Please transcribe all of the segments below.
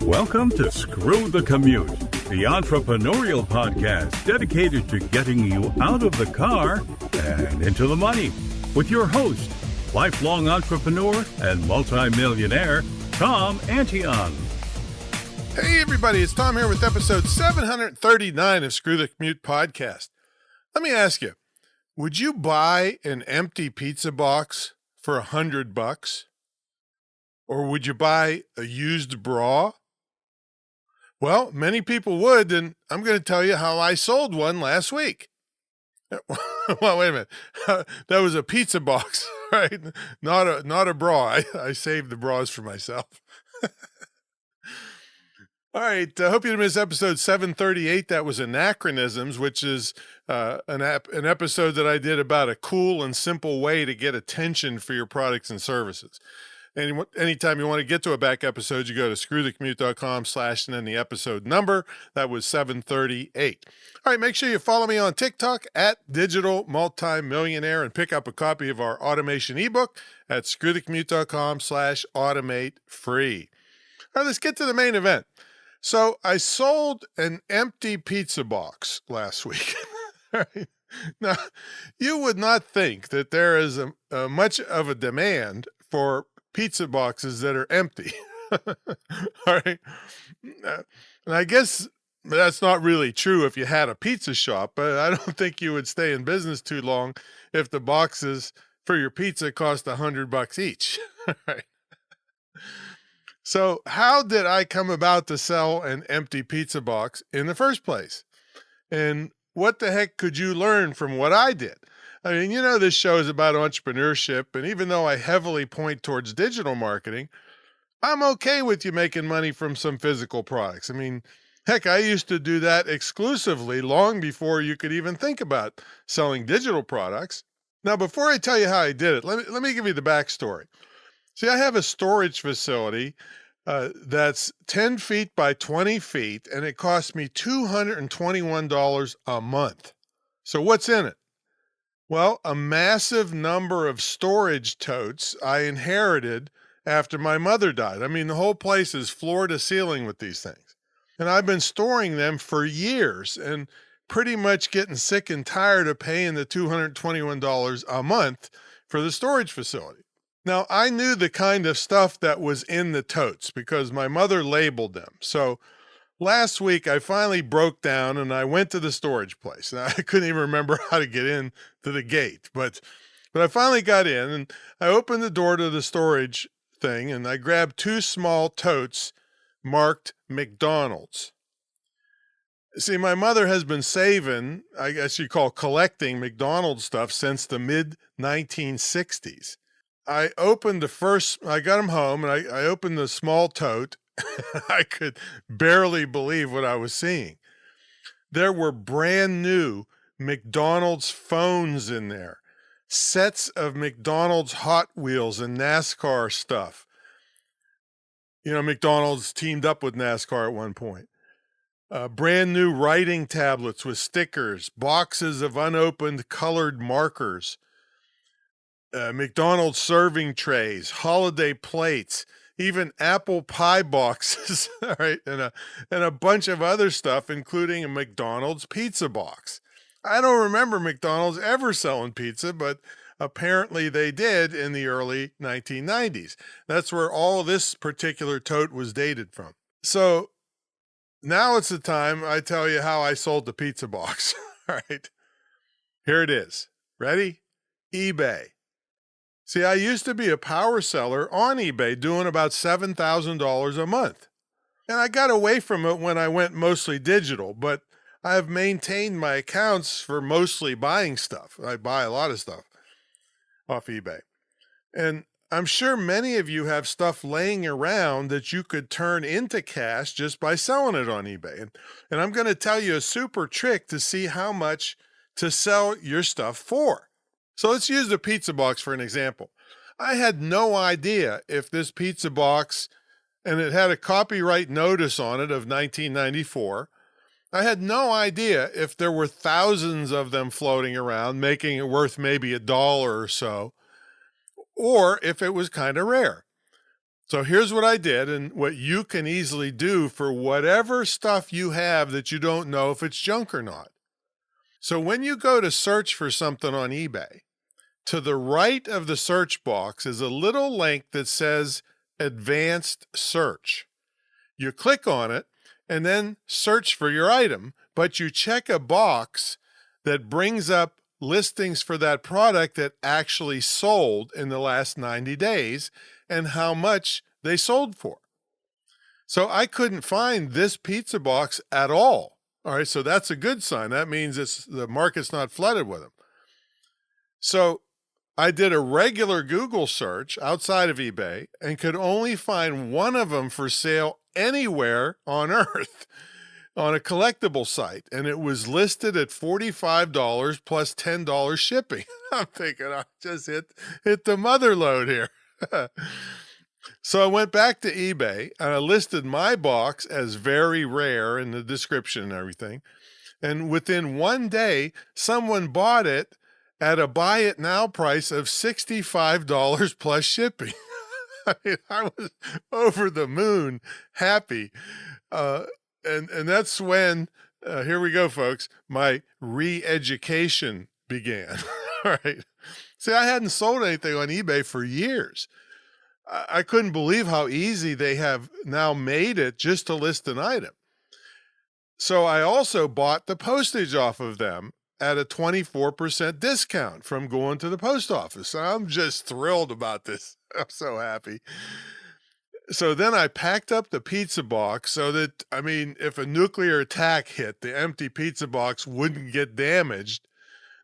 Welcome to Screw the Commute, the entrepreneurial podcast dedicated to getting you out of the car and into the money. With your host, lifelong entrepreneur and multimillionaire, Tom Antion. Hey everybody, it's Tom here with episode 739 of Screw the Commute podcast. Let me ask you, would you buy an empty pizza box for $100? Or would you buy a used bra? Well, many people would, and I'm going to tell you how I sold one last week. Well, wait a minute. That was a pizza box, right? Not a bra. I saved the bras for myself. All right. I hope you didn't miss episode 738. That was Anachronisms, which is an episode that I did about a cool and simple way to get attention for your products and services. Anytime you want to get to a back episode, you go to screwthecommute.com/ and then the episode number. That was 738. All right, make sure you follow me on TikTok at Digital Multimillionaire and pick up a copy of our automation ebook at screwthecommute.com/automate free. All right, let's get to the main event. So I sold an empty pizza box last week. All right. Now, you would not think that there is much of a demand for pizza boxes that are empty. All right. And I guess that's not really true if you had a pizza shop, but I don't think you would stay in business too long if the boxes for your pizza cost $100 each. All right. So how did I come about to sell an empty pizza box in the first place? And what the heck could you learn from what I did? I mean, you know, this show is about entrepreneurship, and even though I heavily point towards digital marketing, I'm okay with you making money from some physical products. I mean, heck, I used to do that exclusively long before you could even think about selling digital products. Now, before I tell you how I did it, let me give you the backstory. See, I have a storage facility that's 10 feet by 20 feet, and it cost me $221 a month. So what's in it? Well, a massive number of storage totes I inherited after my mother died. I mean, the whole place is floor to ceiling with these things. And I've been storing them for years and pretty much getting sick and tired of paying the $221 a month for the storage facility. Now, I knew the kind of stuff that was in the totes because my mother labeled them. So last week, I finally broke down and I went to the storage place. Now, I couldn't even remember how to get in to the gate, but I finally got in and I opened the door to the storage thing and I grabbed two small totes marked McDonald's. See, my mother has been saving, I guess you call collecting McDonald's stuff since the mid-1960s. I got them home and I opened the small tote. I could barely believe what I was seeing. There were brand new McDonald's phones in there, sets of McDonald's Hot Wheels and NASCAR stuff. You know, McDonald's teamed up with NASCAR at one point. Brand new writing tablets with stickers, boxes of unopened colored markers, McDonald's serving trays, holiday plates, even apple pie boxes, all right, and a bunch of other stuff, including a McDonald's pizza box. I don't remember McDonald's ever selling pizza, but apparently they did in the early 1990s. That's where all of this particular tote was dated from. So now it's the time I tell you how I sold the pizza box. All right, here it is. Ready? eBay. See, I used to be a power seller on eBay doing about $7,000 a month. And I got away from it when I went mostly digital, but I have maintained my accounts for mostly buying stuff. I buy a lot of stuff off eBay. And I'm sure many of you have stuff laying around that you could turn into cash just by selling it on eBay. And I'm going to tell you a super trick to see how much to sell your stuff for. So let's use the pizza box for an example. I had no idea if this pizza box, and it had a copyright notice on it of 1994. I had no idea if there were thousands of them floating around, making it worth maybe $1 or so, or if it was kind of rare. So here's what I did and what you can easily do for whatever stuff you have that you don't know if it's junk or not. So when you go to search for something on eBay, to the right of the search box is a little link that says Advanced Search. You click on it and then search for your item, but you check a box that brings up listings for that product that actually sold in the last 90 days and how much they sold for. So I couldn't find this pizza box at all. All right, so that's a good sign. That means the market's not flooded with them. So I did a regular Google search outside of eBay and could only find one of them for sale anywhere on earth on a collectible site. And it was listed at $45 plus $10 shipping. I'm thinking I just hit the mother load here. So I went back to eBay and I listed my box as very rare in the description and everything. And within one day, someone bought it at a buy it now price of $65 plus shipping. I mean, I was over the moon happy. And that's when, here we go, folks, my re-education began. All right. See, I hadn't sold anything on eBay for years. I couldn't believe how easy they have now made it just to list an item. So I also bought the postage off of them at a 24% discount from going to the post office. I'm just thrilled about this. I'm so happy. So then I packed up the pizza box so that, I mean, if a nuclear attack hit, the empty pizza box wouldn't get damaged.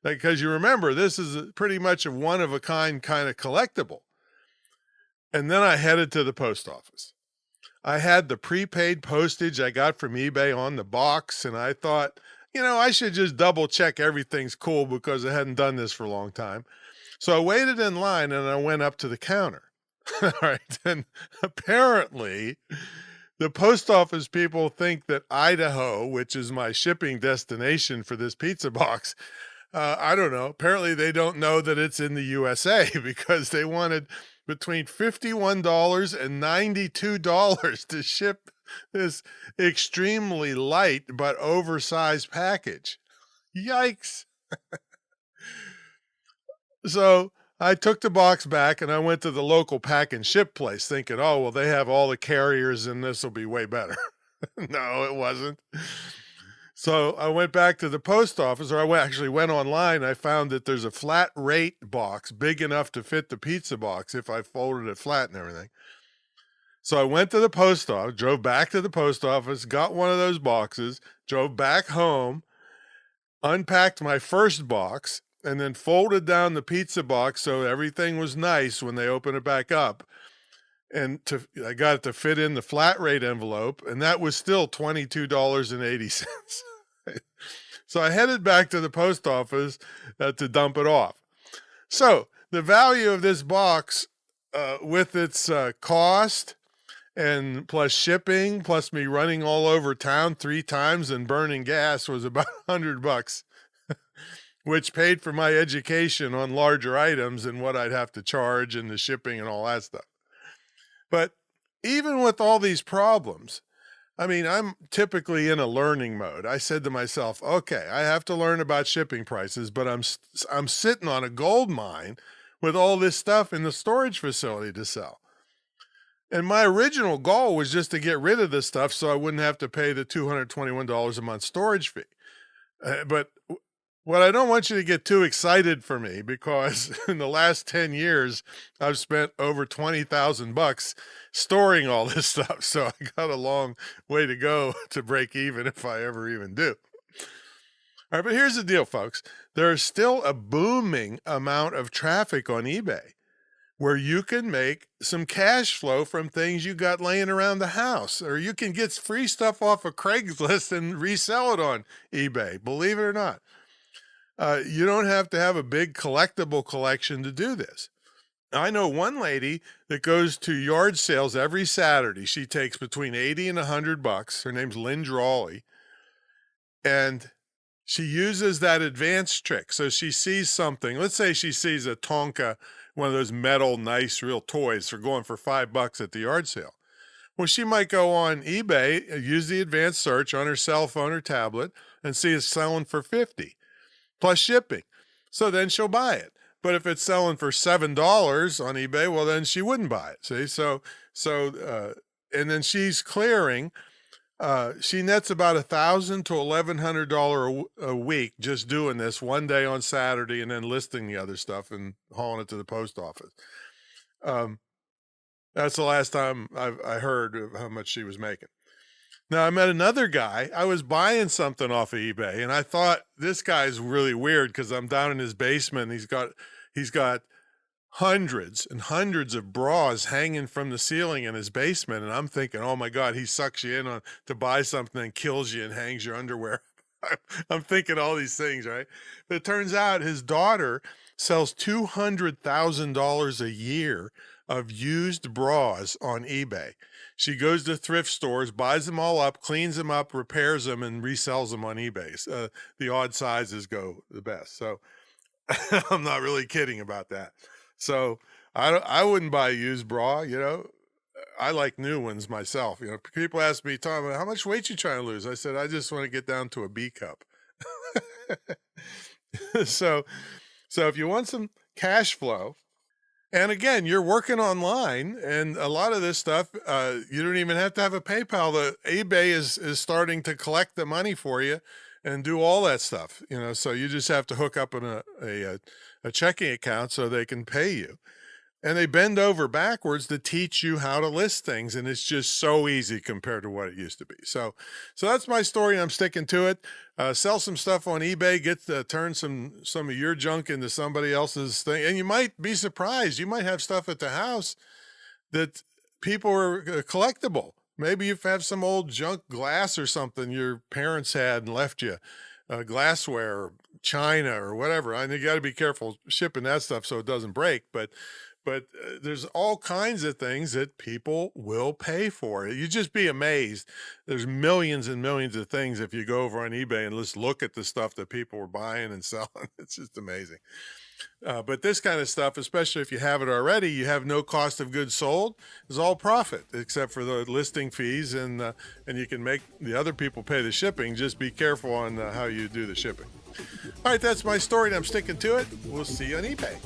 Because you remember, this is pretty much a one-of-a-kind kind of collectible. And then I headed to the post office. I had the prepaid postage I got from eBay on the box, and I thought, I should just double check everything's cool because I hadn't done this for a long time. So I waited in line and I went up to the counter. All right. And apparently the post office people think that Idaho, which is my shipping destination for this pizza box, I don't know. Apparently they don't know that it's in the USA because they wanted between $51 and $92 to ship this extremely light but oversized package. Yikes. So I took the box back and I went to the local pack and ship place thinking, oh, well, they have all the carriers and this will be way better. No, it wasn't. So I went back to the post office, or I actually went online. I found that there's a flat rate box big enough to fit the pizza box if I folded it flat and everything. So I went to the post office, drove back to the post office, got one of those boxes, drove back home, unpacked my first box, and then folded down the pizza box so everything was nice when they opened it back up. And I got it to fit in the flat rate envelope, and that was still $22.80. So I headed back to the post office to dump it off. So the value of this box with its cost and plus shipping, plus me running all over town 3 times and burning gas was about $100, which paid for my education on larger items and what I'd have to charge and the shipping and all that stuff. But even with all these problems, I mean, I'm typically in a learning mode. I said to myself, okay, I have to learn about shipping prices, but I'm sitting on a gold mine with all this stuff in the storage facility to sell. And my original goal was just to get rid of this stuff so I wouldn't have to pay the $221 a month storage fee. But what I don't want you to get too excited for me, because in the last 10 years, I've spent over $20,000 storing all this stuff. So I got a long way to go to break even if I ever even do. All right, but here's the deal, folks. There's still a booming amount of traffic on eBay where you can make some cash flow from things you got laying around the house, or you can get free stuff off of Craigslist and resell it on eBay, believe it or not. You don't have to have a big collectible collection to do this. I know one lady that goes to yard sales every Saturday. She takes between $80 and $100. Her name's Lynn Drawley. And she uses that advanced trick. So she sees something. Let's say she sees a Tonka, one of those metal, nice, real toys for going for $5 at the yard sale. Well, she might go on eBay, use the advanced search on her cell phone or tablet, and see it's selling for 50 plus shipping. So then she'll buy it. But if it's selling for $7 on eBay, well, then she wouldn't buy it. See, and then she's clearing. She nets about $1,000 to $1,100 a week just doing this one day on Saturday and then listing the other stuff and hauling it to the post office. That's the last time I heard of how much she was making. Now, I met another guy. I was buying something off of eBay, and I thought this guy's really weird because I'm down in his basement. And he's got hundreds and hundreds of bras hanging from the ceiling in his basement, and I'm thinking, oh my God, he sucks you in to buy something and kills you and hangs your underwear. I'm thinking all these things, right? But it turns out his daughter sells $200,000 a year of used bras on eBay. She goes to thrift stores, buys them all up, cleans them up, repairs them, and resells them on eBay. The odd sizes go the best. So I'm not really kidding about that. So I wouldn't buy a used bra, I like new ones myself. People ask me, Tom, how much weight you trying to lose? I said, I just want to get down to a B cup. So if you want some cash flow, and again, you're working online, and a lot of this stuff, you don't even have to have a PayPal. The eBay is starting to collect the money for you and do all that stuff. So you just have to hook up in a checking account so they can pay you. And they bend over backwards to teach you how to list things, and it's just so easy compared to what it used to be. So that's my story. I'm sticking to it. Sell some stuff on eBay. Turn some of your junk into somebody else's thing, and you might be surprised. You might have stuff at the house that people are collectible. Maybe you have some old junk glass or something your parents had and left you, glassware, or china, or whatever. I mean, you got to be careful shipping that stuff so it doesn't break, but there's all kinds of things that people will pay for. You just be amazed. There's millions and millions of things if you go over on eBay and just look at the stuff that people are buying and selling. It's just amazing. But this kind of stuff, especially if you have it already, you have no cost of goods sold. It's all profit except for the listing fees, and you can make the other people pay the shipping. Just be careful on how you do the shipping. All right, that's my story, and I'm sticking to it. We'll see you on eBay.